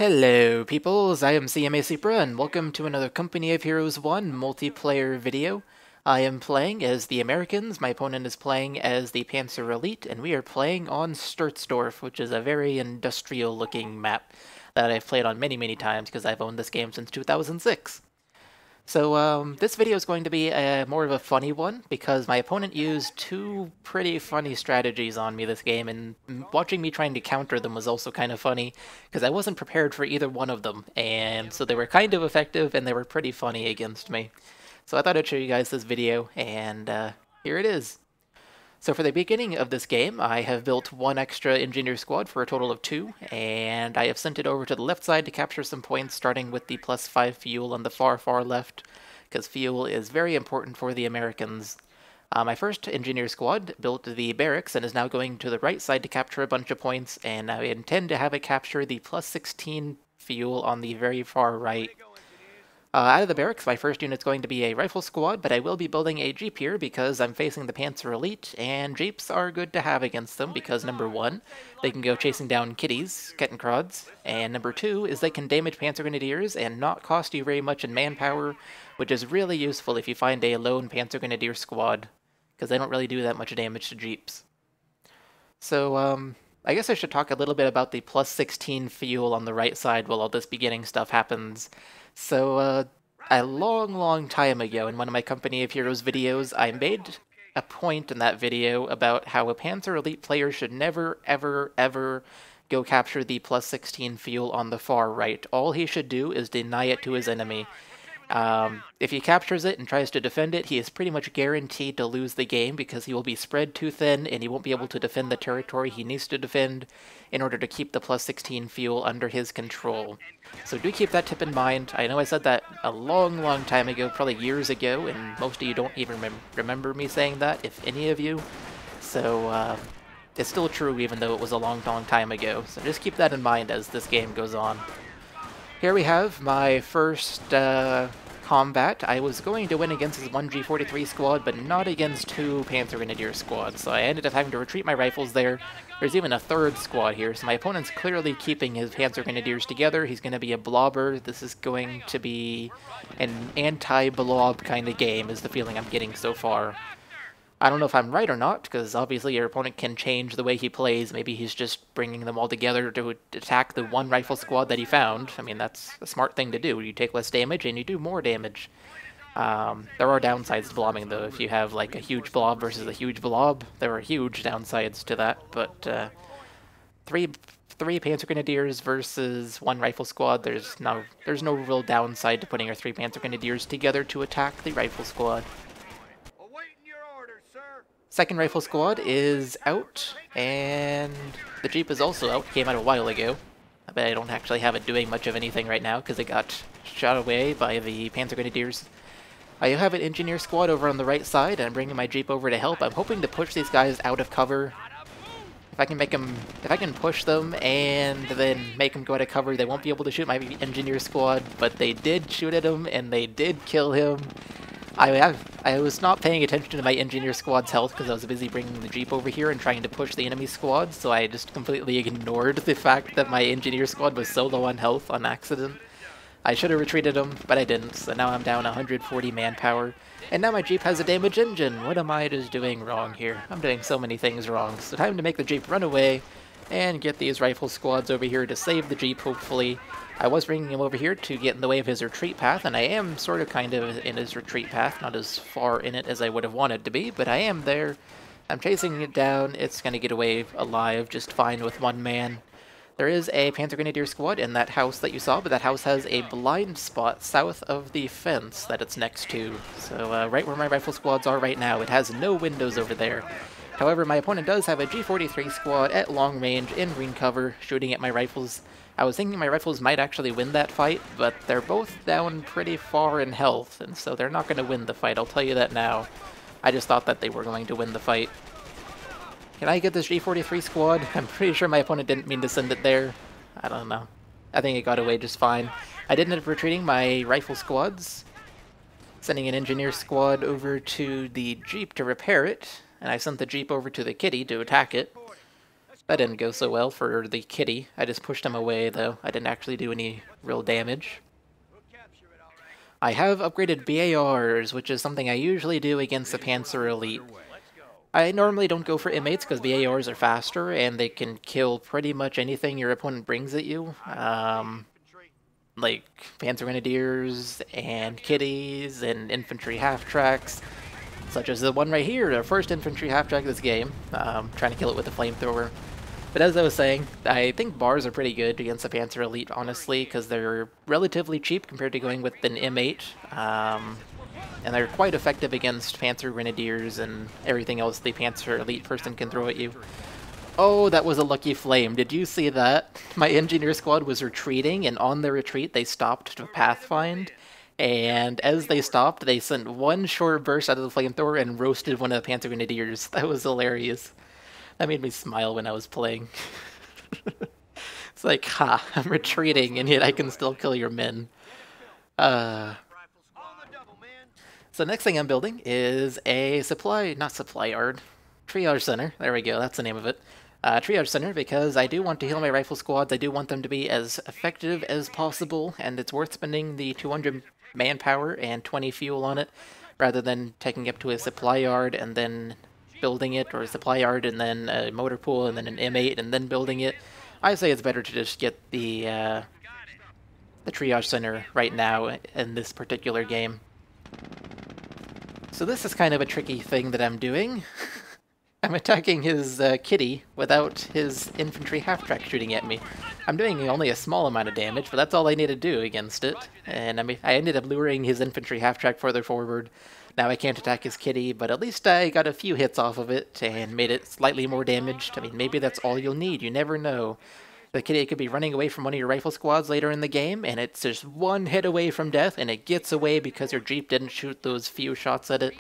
Hello peoples, I am cmasupra and welcome to another Company of Heroes 1 multiplayer video. I am playing as the Americans, my opponent is playing as the Panzer Elite, and we are playing on Sturzdorf, which is a very industrial looking map that I've played on many times because I've owned this game since 2006. So this video is going to be more of a funny one because my opponent used two pretty funny strategies on me this game, and watching me trying to counter them was also kind of funny because I wasn't prepared for either one of them, and so they were kind of effective and they were pretty funny against me. So I thought I'd show you guys this video, and here it is. So for the beginning of this game, I have built one extra engineer squad for a total of 2, and I have sent it over to the left side to capture some points, starting with the +5 fuel on the far left, because fuel is very important for the Americans. My first engineer squad built the barracks and is now going to the right side to capture a bunch of points, and I intend to have it capture the +16 fuel on the very far right. Out of the barracks, my first unit's going to be a rifle squad, but I will be building a jeep here because I'm facing the Panzer Elite, and jeeps are good to have against them because number 1, they can go chasing down kitties, Kettenkrods, and number 2 is they can damage Panzer Grenadiers and not cost you very much in manpower, which is really useful if you find a lone Panzer Grenadier squad, because they don't really do that much damage to jeeps. So, I guess I should talk a little bit about the +16 fuel on the right side while all this beginning stuff happens. So, a long time ago in one of my Company of Heroes videos, I made a point in that video about how a Panzer Elite player should never, ever go capture the +16 fuel on the far right. All he should do is deny it to his enemy. If he captures it and tries to defend it, he is pretty much guaranteed to lose the game because he will be spread too thin and he won't be able to defend the territory he needs to defend in order to keep the +16 fuel under his control. So do keep that tip in mind. I know I said that a long time ago, probably years ago, and most of you don't even remember me saying that, if any of you. So it's still true even though it was a long time ago. So just keep that in mind as this game goes on. Here we have my first combat. I was going to win against his 1G43 squad, but not against 2 Panzer Grenadier squads, so I ended up having to retreat my rifles there. There's even a third squad here, so my opponent's clearly keeping his Panzer Grenadiers together. He's going to be a blobber. This is going to be an anti-blob kind of game, is the feeling I'm getting so far. I don't know if I'm right or not, because obviously your opponent can change the way he plays. Maybe he's just bringing them all together to attack the one rifle squad that he found. I mean, that's a smart thing to do. You take less damage and you do more damage. There are downsides to blobbing, though. If you have like a huge blob versus a huge blob, there are huge downsides to that. But three Panzer Grenadiers versus 1 rifle squad, there's no real downside to putting your 3 Panzer Grenadiers together to attack the rifle squad. Second rifle squad is out, and the jeep is also out. Came out a while ago. I bet I don't actually have it doing much of anything right now because it got shot away by the Panzer Grenadiers. I have an engineer squad over on the right side, and I'm bringing my jeep over to help. I'm hoping to push these guys out of cover. If I can push them and then make them go out of cover, they won't be able to shoot my engineer squad, but they did shoot at him, and they did kill him. I was not paying attention to my engineer squad's health because I was busy bringing the jeep over here and trying to push the enemy squad, so I just completely ignored the fact that my engineer squad was so low on health on accident. I should have retreated him, but I didn't, so now I'm down 140 manpower, and now my jeep has a damaged engine. What am I just doing wrong here? I'm doing so many things wrong, so time to make the jeep run away and get these rifle squads over here to save the jeep, hopefully. I was bringing him over here to get in the way of his retreat path, and I am sort of kind of in his retreat path, not as far in it as I would have wanted to be, but I am there. I'm chasing it down. It's going to get away alive just fine with 1 man. There is a Panzer Grenadier squad in that house that you saw, but that house has a blind spot south of the fence that it's next to. So right where my rifle squads are right now, it has no windows over there. However, my opponent does have a G43 squad at long range in green cover, shooting at my rifles. I was thinking my rifles might actually win that fight, but they're both down pretty far in health, and so they're not going to win the fight, I'll tell you that now. I just thought that they were going to win the fight. Can I get this G43 squad? I'm pretty sure my opponent didn't mean to send it there. I don't know. I think it got away just fine. I did end up retreating my rifle squads, sending an engineer squad over to the jeep to repair it, and I sent the jeep over to the kitty to attack it. That didn't go so well for the kitty. I just pushed him away, though. I didn't actually do any real damage. I have upgraded BARs, which is something I usually do against the Panzer Elite. I normally don't go for M8s because BARs are faster and they can kill pretty much anything your opponent brings at you. Like Panzer Grenadiers and kitties and infantry half-tracks, such as the one right here, our first infantry half-track of this game. Trying to kill it with a flamethrower. But as I was saying, I think bars are pretty good against the Panzer Elite, honestly, because they're relatively cheap compared to going with an M8. And they're quite effective against Panzer Grenadiers and everything else the Panzer Elite person can throw at you. Oh, that was a lucky flame. Did you see that? My engineer squad was retreating, and on their retreat they stopped to pathfind. And as they stopped, they sent one short burst out of the flamethrower and roasted one of the Panzer Grenadiers. That was hilarious. That made me smile when I was playing. It's like, ha, I'm retreating, and yet I can still kill your men. So next thing I'm building is a triage center. There we go, that's the name of it. Triage center, because I do want to heal my rifle squads. I do want them to be as effective as possible, and it's worth spending the 200 manpower and 20 fuel on it, rather than taking up to a supply yard and then building it, or a supply yard and then a motor pool and then an M8 and then building it. I say it's better to just get the triage center right now in this particular game. So this is kind of a tricky thing that I'm doing. I'm attacking his kitty without his infantry half-track shooting at me. I'm doing only a small amount of damage, but that's all I need to do against it. And I ended up luring his infantry half-track further forward. Now I can't attack his kitty, but at least I got a few hits off of it and made it slightly more damaged. I mean, maybe that's all you'll need. You never know. The kitty could be running away from one of your rifle squads later in the game, and it's just one hit away from death, and it gets away because your Jeep didn't shoot those few shots at it.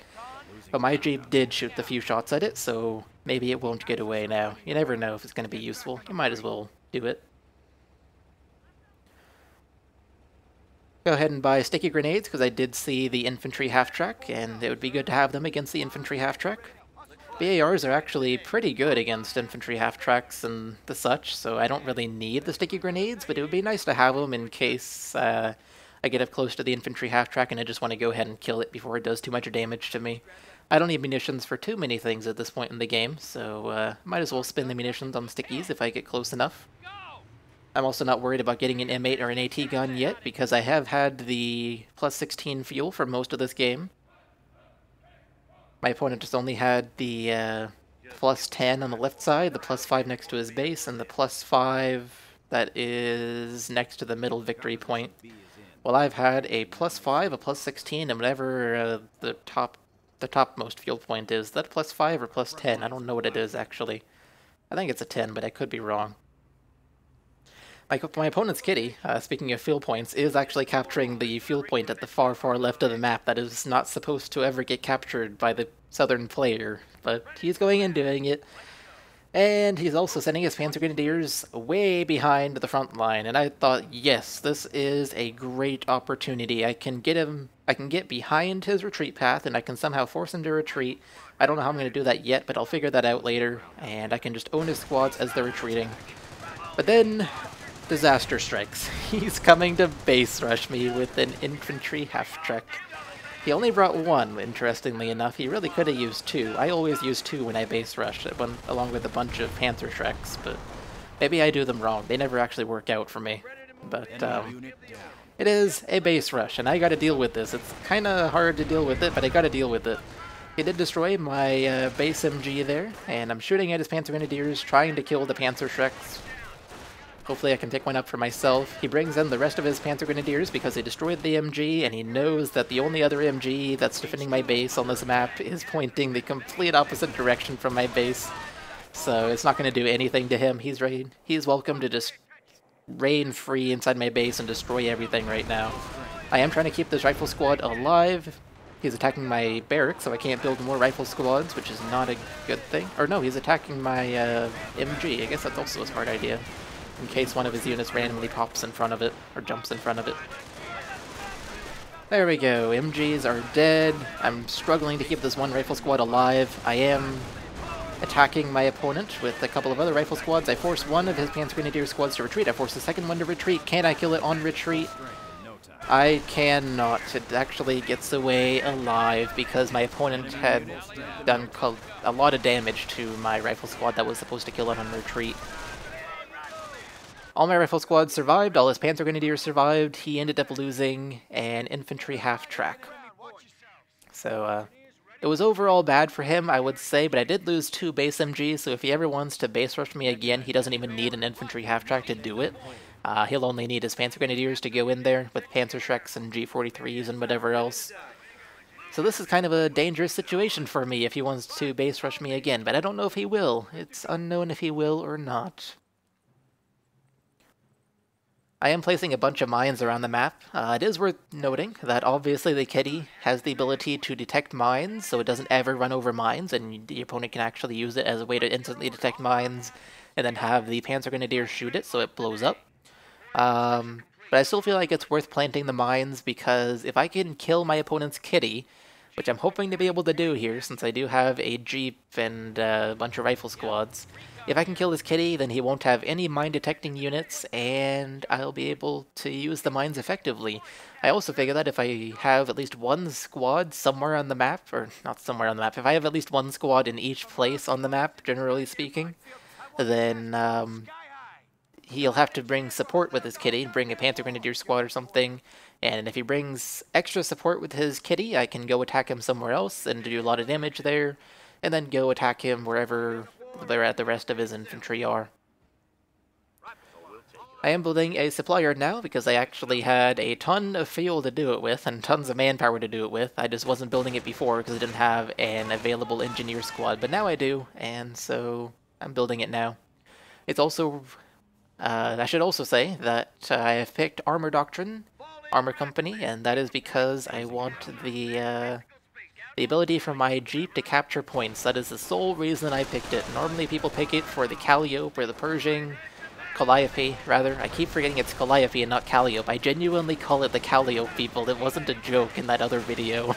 But my Jeep did shoot the few shots at it, so maybe it won't get away now. You never know if it's going to be useful. You might as well do it. Go ahead and buy sticky grenades, because I did see the infantry half-track, and it would be good to have them against the infantry half-track. BARs are actually pretty good against infantry half-tracks and the such, so I don't really need the sticky grenades, but it would be nice to have them in case I get up close to the infantry half-track and I just want to go ahead and kill it before it does too much damage to me. I don't need munitions for too many things at this point in the game, so might as well spend the munitions on stickies if I get close enough. I'm also not worried about getting an M8 or an AT gun yet, because I have had the plus 16 fuel for most of this game. My opponent just only had the plus 10 on the left side, the plus 5 next to his base, and the plus 5 that is next to the middle victory point. Well, I've had a plus 5, a plus 16, and whatever the topmost fuel point is. Is that plus 5 or plus 10? I don't know what it is, actually. I think it's a 10, but I could be wrong. My opponent's kitty, speaking of fuel points, is actually capturing the fuel point at the far, far left of the map that is not supposed to ever get captured by the southern player, but he's going and doing it. And he's also sending his Panzer Grenadiers way behind the front line, and I thought, yes, this is a great opportunity. I can get behind his retreat path, and I can somehow force him to retreat. I don't know how I'm going to do that yet, but I'll figure that out later, and I can just own his squads as they're retreating. But then disaster strikes. He's coming to base rush me with an infantry half-track. He only brought one, interestingly enough. He really could have used two. I always use two when I base rush, along with a bunch of Panther Shreks, but maybe I do them wrong. They never actually work out for me. But it is a base rush, and I gotta deal with this. It's kinda hard to deal with it, but I gotta deal with it. He did destroy my base MG there, and I'm shooting at his Panzer Grenadiers, trying to kill the Panther Shreks. Hopefully I can pick one up for myself. He brings in the rest of his Panzer Grenadiers because they destroyed the MG, and he knows that the only other MG that's defending my base on this map is pointing the complete opposite direction from my base. So it's not going to do anything to him. He's welcome to just reign free inside my base and destroy everything right now. I am trying to keep this rifle squad alive. He's attacking my barracks, so I can't build more rifle squads, which is not a good thing. Or no, he's attacking my MG. I guess that's also a smart idea, in case one of his units randomly pops in front of it, or jumps in front of it. There we go, MGs are dead. I'm struggling to keep this one rifle squad alive. I am attacking my opponent with a couple of other rifle squads. I force one of his Panzer Grenadier squads to retreat. I force the second one to retreat. Can I kill it on retreat? I cannot. It actually gets away alive because my opponent had done a lot of damage to my rifle squad that was supposed to kill it on retreat. All my rifle squads survived, all his Panzer Grenadiers survived. He ended up losing an infantry half-track. So, it was overall bad for him, I would say, but I did lose 2 base MGs, so if he ever wants to base rush me again, he doesn't even need an infantry half-track to do it. He'll only need his Panzer Grenadiers to go in there with Panzerschrecks and G43s and whatever else. So this is kind of a dangerous situation for me if he wants to base rush me again, but I don't know if he will. It's unknown if he will or not. I am placing a bunch of mines around the map. It is worth noting that obviously the kitty has the ability to detect mines, so it doesn't ever run over mines, and the opponent can actually use it as a way to instantly detect mines, and then have the Panzer Grenadier shoot it so it blows up. But I still feel like it's worth planting the mines, because if I can kill my opponent's kitty, which I'm hoping to be able to do here, since I do have a jeep and a bunch of rifle squads, if I can kill this kitty, then he won't have any mine-detecting units, and I'll be able to use the mines effectively. I also figure that if I have at least one squad somewhere on the map, or not somewhere on the map, if I have at least one squad in each place on the map, generally speaking, then he'll have to bring support with his kitty, bring a Panzer Grenadier squad or something, and if he brings extra support with his kitty, I can go attack him somewhere else and do a lot of damage there, and then go attack him wherever the rest of his infantry are. I am building a supply yard now because I actually had a ton of fuel to do it with and tons of manpower to do it with. I just wasn't building it before because I didn't have an available engineer squad, but now I do, and so I'm building it now. It's also, I should also say that I have picked Armor Doctrine, Armor Company, and that is because I want the ability for my Jeep to capture points. That is the sole reason I picked it. Normally people pick it for the Calliope or the Pershing. Calliope, rather. I keep forgetting it's Calliope and not Calliope. I genuinely call it the Calliope, people. It wasn't a joke in that other video.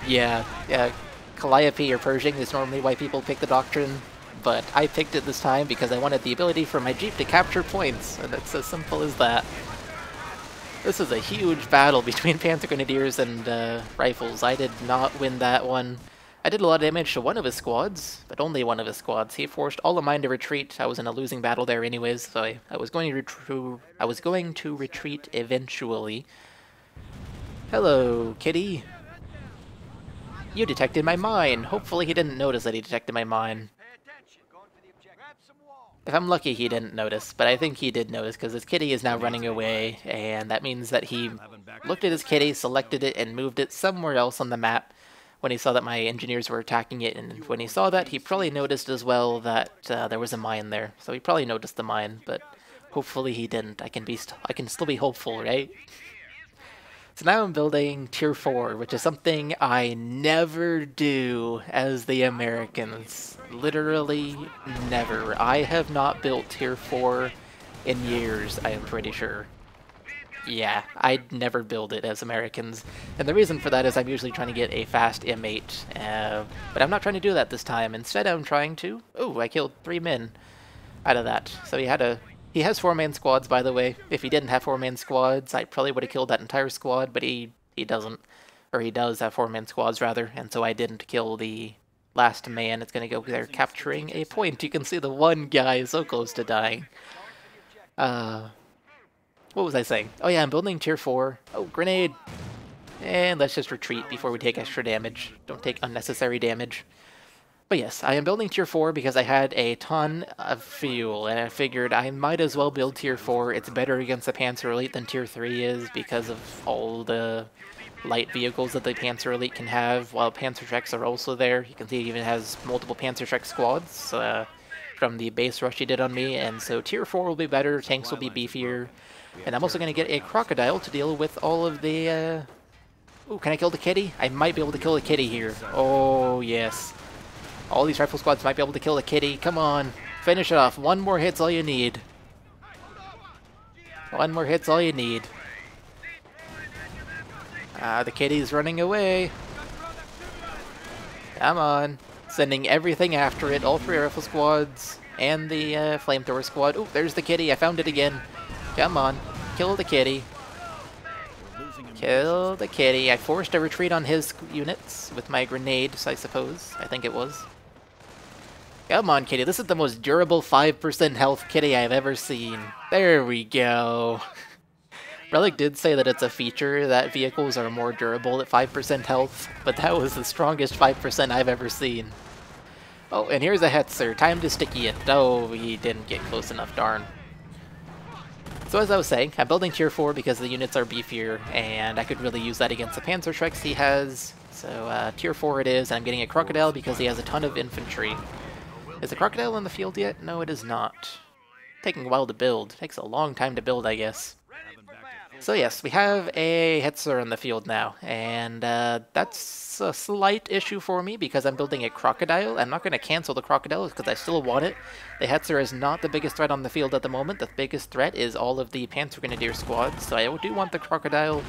Yeah, Calliope or Pershing is normally why people pick the Doctrine, but I picked it this time because I wanted the ability for my Jeep to capture points, and it's as simple as that. This is a huge battle between Panzer Grenadiers and rifles. I did not win that one. I did a lot of damage to one of his squads, but only one of his squads. He forced all of mine to retreat. I was in a losing battle there anyways, so I was going to retreat eventually. Hello, kitty. You detected my mine. Hopefully he didn't notice that he detected my mine. If I'm lucky, he didn't notice, but I think he did notice because his kitty is now running away, and that means that he looked at his kitty, selected it, and moved it somewhere else on the map when he saw that my engineers were attacking it, and when he saw that, he probably noticed as well that there was a mine there. So he probably noticed the mine, but hopefully he didn't. I can still be hopeful, right? So now I'm building Tier 4, which is something I never do as the Americans. Literally never. I have not built Tier 4 in years, I am pretty sure. Yeah, I'd never build it as Americans. And the reason for that is I'm usually trying to get a fast M8. But I'm not trying to do that this time. Instead, I'm trying to... Oh, I killed 3 men out of that. So he has 4-man squads, by the way. If he didn't have 4-man squads, I probably would have killed that entire squad, but he doesn't. Or he does have 4-man squads, rather, and so I didn't kill the last man. It's going to go there capturing a point. You can see the one guy so close to dying. What was I saying? Oh yeah, I'm building Tier 4. Oh, grenade! And let's just retreat before we take extra damage. Don't take unnecessary damage. But yes, I am building Tier 4 because I had a ton of fuel, and I figured I might as well build Tier 4. It's better against the Panzer Elite than Tier 3 is because of all the light vehicles that the Panzer Elite can have, while Panzerschrecks are also there. You can see it even has multiple Panzerschreck squads from the base rush he did on me, and so Tier 4 will be better, tanks will be beefier, and I'm also going to get a crocodile to deal with all of the... Ooh, can I kill the kitty? I might be able to kill the kitty here. Oh, yes. All these rifle squads might be able to kill the kitty. Come on. Finish it off. One more hit's all you need. One more hit's all you need. The kitty's running away. Come on. Sending everything after it, all 3 rifle squads, and the flamethrower squad. Oh, there's the kitty, I found it again. Come on, kill the kitty. Kill the kitty. I forced a retreat on his units with my grenades, I suppose. I think it was. Come on, kitty. This is the most durable 5% health kitty I've ever seen. There we go. Relic did say that it's a feature that vehicles are more durable at 5% health, but that was the strongest 5% I've ever seen. Oh, and here's a Hetzer. Time to sticky it. Oh, he didn't get close enough, darn. So as I was saying, I'm building tier 4 because the units are beefier, and I could really use that against the Panzerschrecks he has. So tier 4 it is, and I'm getting a Crocodile because he has a ton of infantry. Is the Crocodile in the field yet? No, it is not. Taking a while to build. Takes a long time to build, I guess. So yes, we have a Hetzer in the field now, and that's a slight issue for me because I'm building a Crocodile. I'm not going to cancel the Crocodile because I still want it. The Hetzer is not the biggest threat on the field at the moment. The biggest threat is all of the Panzer Grenadier squads, so I do want the Crocodile,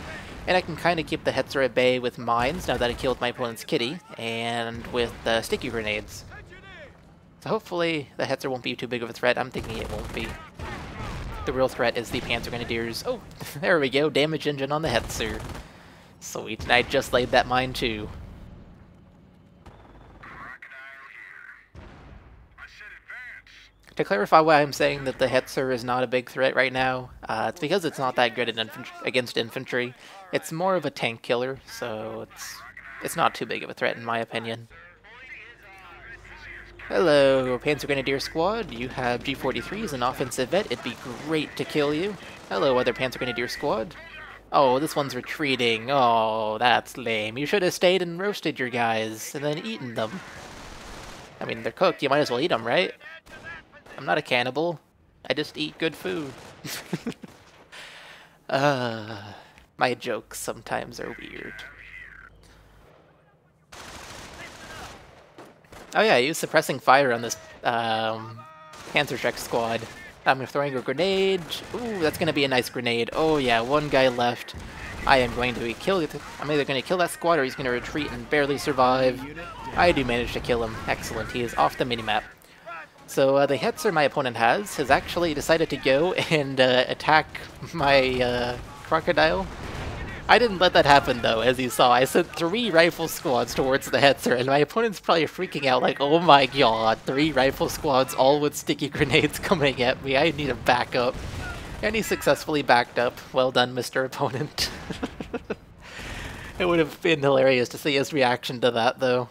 and I can kind of keep the Hetzer at bay with mines now that I killed my opponent's kitty, and with sticky grenades. So hopefully the Hetzer won't be too big of a threat. I'm thinking it won't be. The real threat is the Panzer Grenadiers. Oh, there we go. Damage engine on the Hetzer. Sweet. And I just laid that mine too. To clarify why I'm saying that the Hetzer is not a big threat right now, it's because it's not that good at against infantry. It's more of a tank killer, so it's not too big of a threat in my opinion. Hello, Panzer Grenadier Squad. You have G43s, an offensive vet. It'd be great to kill you. Hello, other Panzer Grenadier Squad. Oh, this one's retreating. Oh, that's lame. You should have stayed and roasted your guys, and then eaten them. I mean, they're cooked. You might as well eat them, right? I'm not a cannibal. I just eat good food. My jokes sometimes are weird. Oh yeah, I used suppressing fire on this Panzerschreck squad. I'm throwing a grenade. Ooh, that's gonna be a nice grenade. Oh yeah, one guy left. I am going to kill it. I'm either going to kill that squad or he's going to retreat and barely survive. I do manage to kill him. Excellent. He is off the minimap. So the Hetzer my opponent has actually decided to go and attack my Crocodile. I didn't let that happen though, as you saw. I sent 3 rifle squads towards the Hetzer, and my opponent's probably freaking out like, oh my god, 3 rifle squads all with sticky grenades coming at me. I need a backup. And he successfully backed up. Well done, Mr. Opponent. It would have been hilarious to see his reaction to that though.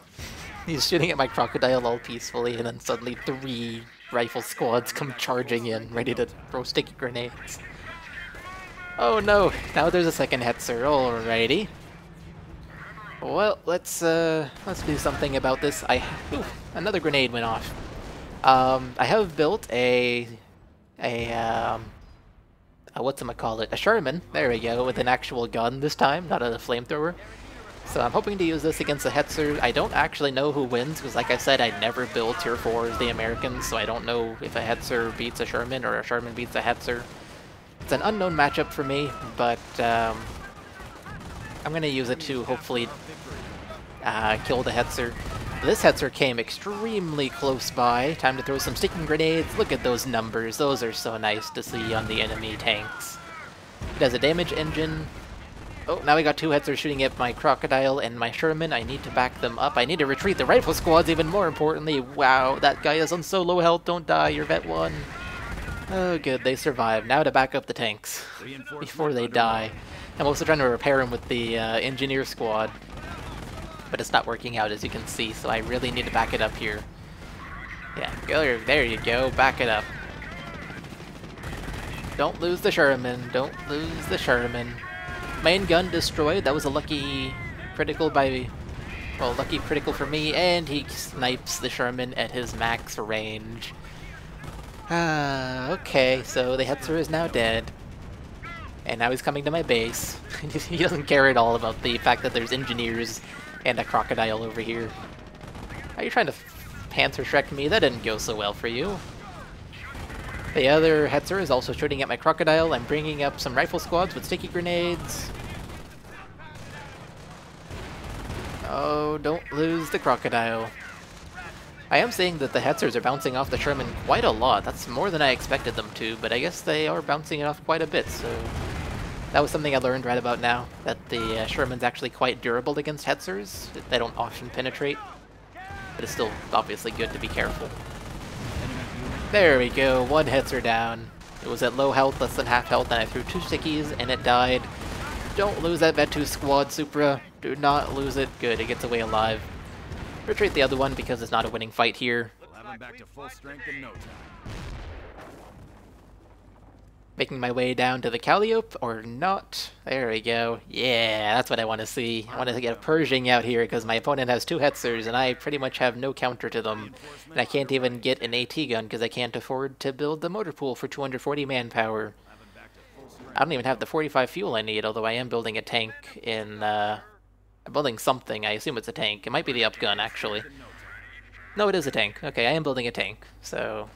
He's shooting at my Crocodile all peacefully, and then suddenly 3 rifle squads come charging in, ready to throw sticky grenades. Oh no, now there's a second Hetzer, alrighty. Well, let's do something about this. Ooh, another grenade went off. I have built a whatchamacallit, a Sherman, there we go, with an actual gun this time, not a flamethrower. So I'm hoping to use this against the Hetzer. I don't actually know who wins, because like I said, I never build tier 4 as the Americans, so I don't know if a Hetzer beats a Sherman or a Sherman beats a Hetzer. It's an unknown matchup for me, but I'm going to use it to hopefully kill the Hetzer. This Hetzer came extremely close by. Time to throw some sticking grenades. Look at those numbers. Those are so nice to see on the enemy tanks. It has a damage engine. Oh, now we got 2 Hetzers shooting at my Crocodile and my Sherman. I need to back them up. I need to retreat the rifle squads even more importantly. Wow, that guy is on so low health. Don't die, you're vet 1. Oh good, they survived. Now to back up the tanks before they die. I'm also trying to repair them with the engineer squad. But it's not working out, as you can see, so I really need to back it up here. Yeah, there you go, back it up. Don't lose the Sherman, don't lose the Sherman. Main gun destroyed, that was a lucky critical by... well, lucky critical for me, and he snipes the Sherman at his max range. Okay, so the Hetzer is now dead. And now he's coming to my base. He doesn't care at all about the fact that there's engineers and a Crocodile over here. Are you trying to Panzerschreck me? That didn't go so well for you. The other Hetzer is also shooting at my Crocodile. I'm bringing up some rifle squads with sticky grenades. Oh, don't lose the Crocodile. I am seeing that the Hetzers are bouncing off the Sherman quite a lot. That's more than I expected them to, but I guess they are bouncing it off quite a bit, so... That was something I learned right about now, that the Sherman's actually quite durable against Hetzers. They don't often penetrate, but it's still obviously good to be careful. There we go, one Hetzer down. It was at low health, less than half health, and I threw 2 stickies, and it died. Don't lose that Vet 2 squad, Supra. Do not lose it. Good, it gets away alive. Retreat the other one because it's not a winning fight here. We'll have him back to full strength in no time. Making my way down to the Calliope, or not. There we go. Yeah, that's what I want to see. I want to get a Pershing out here because my opponent has 2 Hetzers and I pretty much have no counter to them. And I can't even get an AT gun because I can't afford to build the motor pool for 240 manpower. I don't even have the 45 fuel I need, although I am building a tank in, I'm building something. I assume it's a tank. It might be the up gun, actually. No, it is a tank. Okay, I am building a tank, so...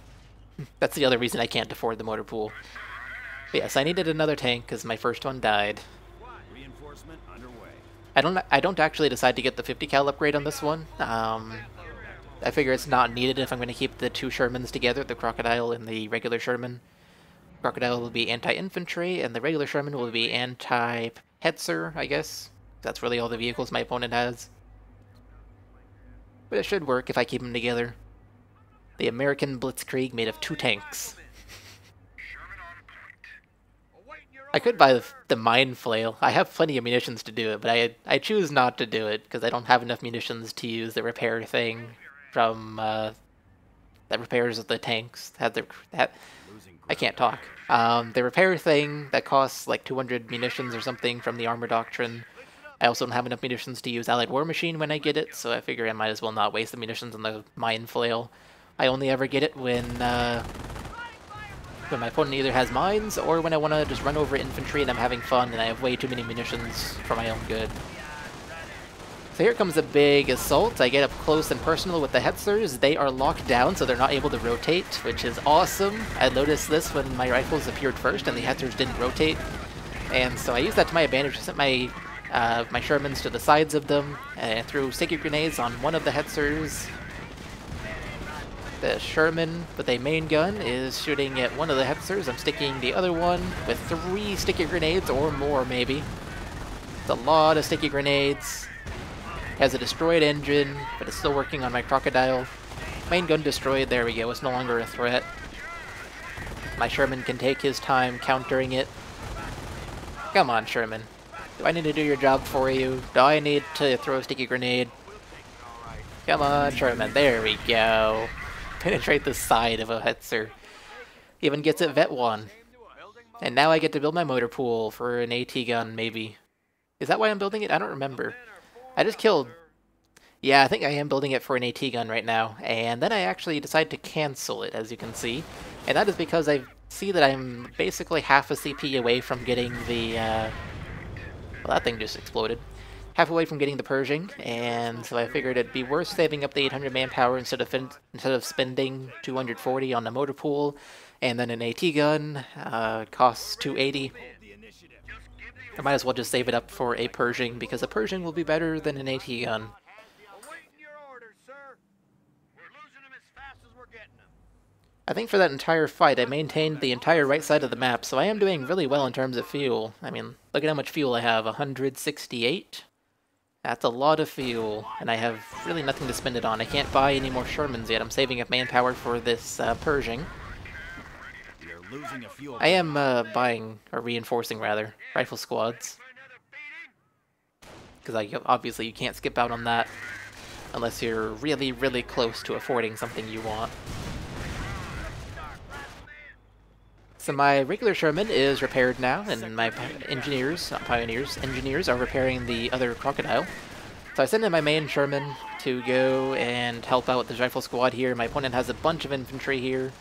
That's the other reason I can't afford the motor pool. But yes, I needed another tank because my first one died. Reinforcement underway. I don't actually decide to get the 50 cal upgrade on this one. I figure it's not needed if I'm going to keep the 2 Shermans together, the Crocodile and the regular Sherman. Crocodile will be anti-infantry, and the regular Sherman will be anti-Hetzer, I guess. That's really all the vehicles my opponent has. But it should work if I keep them together. The American Blitzkrieg made of 2 tanks. I could buy the Mine Flail. I have plenty of munitions to do it, but I choose not to do it because I don't have enough munitions to use the repair thing from that repairs the tanks. I can't talk. The repair thing that costs like 200 munitions or something from the Armor Doctrine. I also don't have enough munitions to use Allied War Machine when I get it, so I figure I might as well not waste the munitions on the Mine Flail. I only ever get it when my opponent either has mines, or when I want to just run over infantry and I'm having fun and I have way too many munitions for my own good. So here comes a big assault. I get up close and personal with the Hetzers. They are locked down, so they're not able to rotate, which is awesome. I noticed this when my rifles appeared first and the Hetzers didn't rotate. And so I used that to my advantage. I sent my Shermans to the sides of them, and I threw sticky grenades on one of the Hetzers. The Sherman with a main gun is shooting at one of the Hetzers. I'm sticking the other one with 3 sticky grenades, or more maybe. It's a lot of sticky grenades. Has a destroyed engine, but it's still working on my Crocodile. Main gun destroyed, there we go, it's no longer a threat. My Sherman can take his time countering it. Come on, Sherman. Do I need to do your job for you? Do I need to throw a sticky grenade? Come on, Sherman, there we go. Penetrate the side of a Hetzer. Even gets it Vet 1. And now I get to build my motor pool for an AT gun, maybe. Is that why I'm building it? I don't remember. I just killed... Yeah, I think I am building it for an AT gun right now. And then I actually decide to cancel it, as you can see. And that is because I see that I'm basically half a CP away from getting the... Well, that thing just exploded. Half away from getting the Pershing, and so I figured it'd be worth saving up the 800 manpower instead of spending 240 on the motor pool, and then an AT gun costs 280. I might as well just save it up for a Pershing, because a Pershing will be better than an AT gun. I think for that entire fight, I maintained the entire right side of the map, so I am doing really well in terms of fuel. I mean, look at how much fuel I have, 168? That's a lot of fuel, and I have really nothing to spend it on. I can't buy any more Shermans yet. I'm saving up manpower for this Pershing. I am buying, or reinforcing rather, rifle squads. Because obviously you can't skip out on that unless you're really, really close to affording something you want. So my regular Sherman is repaired now, and my engineers, not pioneers, engineers are repairing the other Crocodile. So I send in my main Sherman to go and help out with the rifle squad here. My opponent has a bunch of infantry here,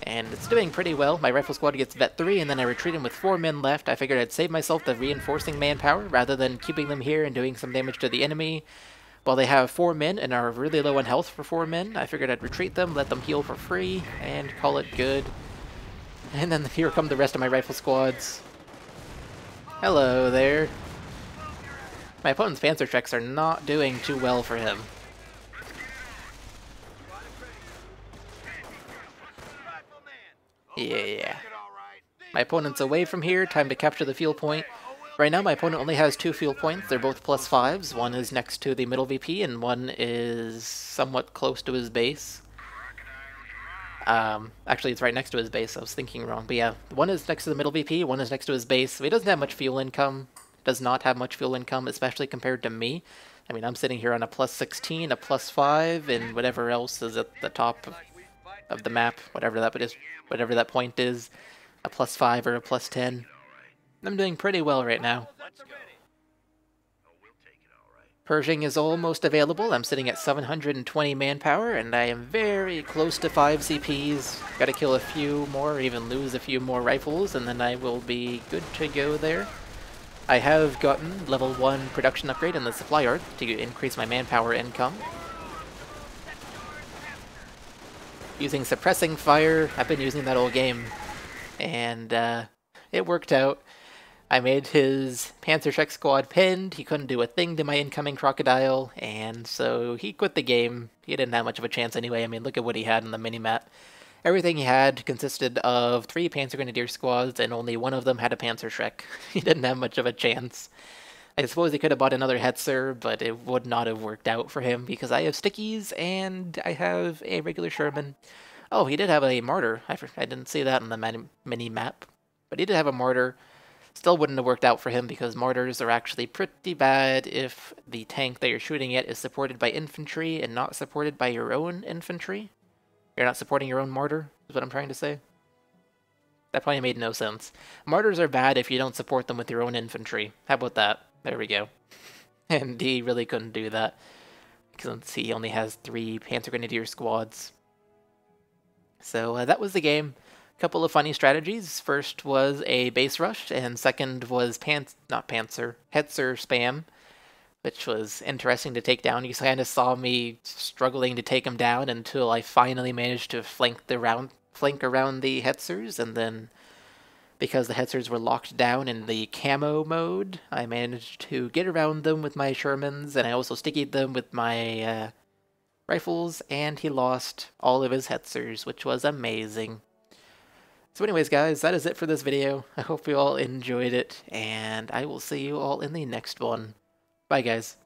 and it's doing pretty well. My rifle squad gets Vet 3, and then I retreat him with 4 men left. I figured I'd save myself the reinforcing manpower rather than keeping them here and doing some damage to the enemy. While they have 4 men and are really low in health for 4 men, I figured I'd retreat them, let them heal for free, and call it good. And then here come the rest of my rifle squads. Hello there. My opponent's Panzer Treks are not doing too well for him. Yeah. My opponent's away from here, time to capture the fuel point. Right now my opponent only has 2 fuel points, they're both +5s. One is next to the middle VP and one is somewhat close to his base. Actually, it's right next to his base. I was thinking wrong. But yeah, one is next to the middle VP, one is next to his base. So he doesn't have much fuel income. Does not have much fuel income, especially compared to me. I mean, I'm sitting here on a +16, a +5, and whatever else is at the top of the map, whatever that point is, a +5 or a +10. I'm doing pretty well right now. Pershing is almost available. I'm sitting at 720 manpower, and I am very close to 5 CPs. Gotta kill a few more, or even lose a few more rifles, and then I will be good to go there. I have gotten level 1 production upgrade in the supply yard to increase my manpower income. Using suppressing fire, I've been using that all game, and it worked out. I made his Panzerschreck squad pinned, he couldn't do a thing to my incoming crocodile, and so he quit the game. He didn't have much of a chance anyway. I mean, look at what he had on the minimap. Everything he had consisted of 3 Panzer Grenadier squads, and only one of them had a Panzerschreck. He didn't have much of a chance. I suppose he could have bought another Hetzer, but it would not have worked out for him, because I have stickies, and I have a regular Sherman. Oh, he did have a mortar. I didn't see that on the mini-map. But he did have a mortar. Still wouldn't have worked out for him because mortars are actually pretty bad if the tank that you're shooting at is supported by infantry and not supported by your own infantry. You're not supporting your own mortar, is what I'm trying to say. That probably made no sense. Mortars are bad if you don't support them with your own infantry. How about that? There we go. And he really couldn't do that, because he only has 3 Panzer Grenadier squads. So that was the game. Couple of funny strategies. First was a base rush, and second was Hetzer spam, which was interesting to take down. You kind of saw me struggling to take him down until I finally managed to flank around the Hetzers, and then because the Hetzers were locked down in the camo mode, I managed to get around them with my Shermans, and I also stickied them with my rifles, and he lost all of his Hetzers, which was amazing. So anyways, guys, that is it for this video. I hope you all enjoyed it, and I will see you all in the next one. Bye, guys.